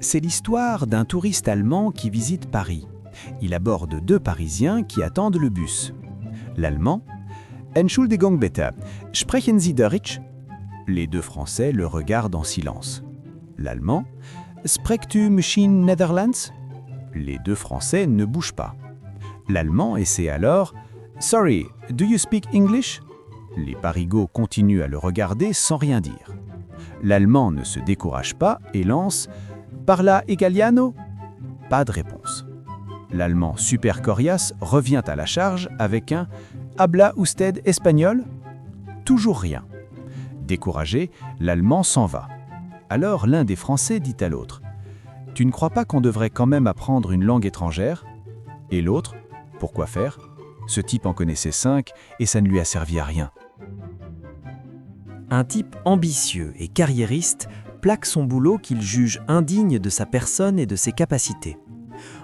C'est l'histoire d'un touriste allemand qui visite Paris. Il aborde deux Parisiens qui attendent le bus. L'Allemand « Entschuldigung bitte, sprechen Sie Deutsch ?» Les deux Français le regardent en silence. L'Allemand « Sprecht du Machine Netherlands ?» Les deux Français ne bougent pas. L'Allemand essaie alors « Sorry, do you speak English ?» Les Parigots continuent à le regarder sans rien dire. L'Allemand ne se décourage pas et lance « Parla italiano ?» Pas de réponse. L'Allemand super coriace revient à la charge avec un « Habla usted espagnol ?» Toujours rien. Découragé, l'Allemand s'en va. Alors l'un des Français dit à l'autre « Tu ne crois pas qu'on devrait quand même apprendre une langue étrangère ?» Et l'autre « Pourquoi faire ? Ce type en connaissait 5 et ça ne lui a servi à rien. » Un type ambitieux et carriériste plaque son boulot qu'il juge indigne de sa personne et de ses capacités.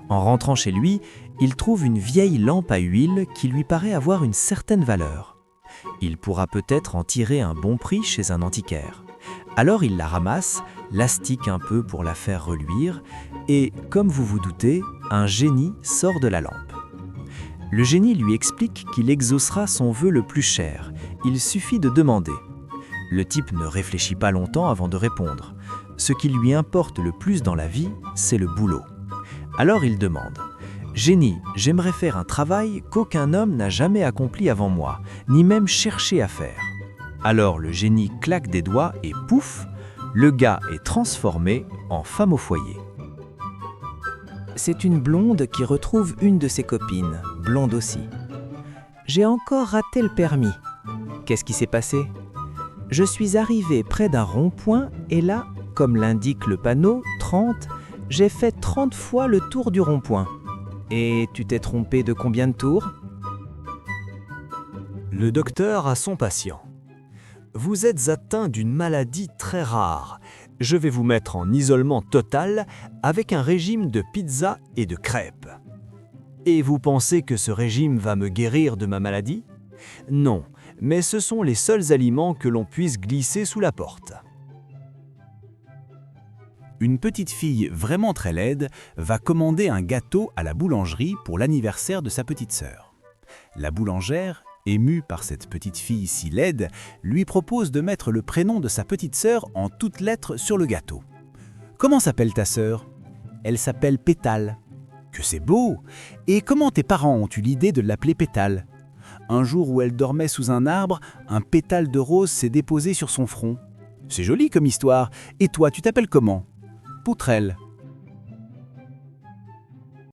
En rentrant chez lui, il trouve une vieille lampe à huile qui lui paraît avoir une certaine valeur. Il pourra peut-être en tirer un bon prix chez un antiquaire. Alors il la ramasse, l'astique un peu pour la faire reluire, et, comme vous vous doutez, un génie sort de la lampe. Le génie lui explique qu'il exaucera son vœu le plus cher. Il suffit de demander. Le type ne réfléchit pas longtemps avant de répondre. Ce qui lui importe le plus dans la vie, c'est le boulot. Alors il demande « Génie, j'aimerais faire un travail qu'aucun homme n'a jamais accompli avant moi, ni même cherché à faire. » Alors le génie claque des doigts et pouf, le gars est transformé en femme au foyer. C'est une blonde qui retrouve une de ses copines, blonde aussi. « J'ai encore raté le permis. » Qu'est-ce qui s'est passé ? Je suis arrivé près d'un rond-point et là, comme l'indique le panneau, 30, j'ai fait 30 fois le tour du rond-point. Et tu t'es trompé de combien de tours ? Le docteur a son patient. Vous êtes atteint d'une maladie très rare. Je vais vous mettre en isolement total avec un régime de pizza et de crêpes. Et vous pensez que ce régime va me guérir de ma maladie ? Non, mais ce sont les seuls aliments que l'on puisse glisser sous la porte. Une petite fille vraiment très laide va commander un gâteau à la boulangerie pour l'anniversaire de sa petite sœur. La boulangère, émue par cette petite fille si laide, lui propose de mettre le prénom de sa petite sœur en toutes lettres sur le gâteau. « Comment s'appelle ta sœur ?»« Elle s'appelle Pétale. »« Que c'est beau ! Et comment tes parents ont eu l'idée de l'appeler Pétale ?» Un jour où elle dormait sous un arbre, un pétale de rose s'est déposé sur son front. « C'est joli comme histoire. Et toi, tu t'appelles comment ?»« Poutrelle. »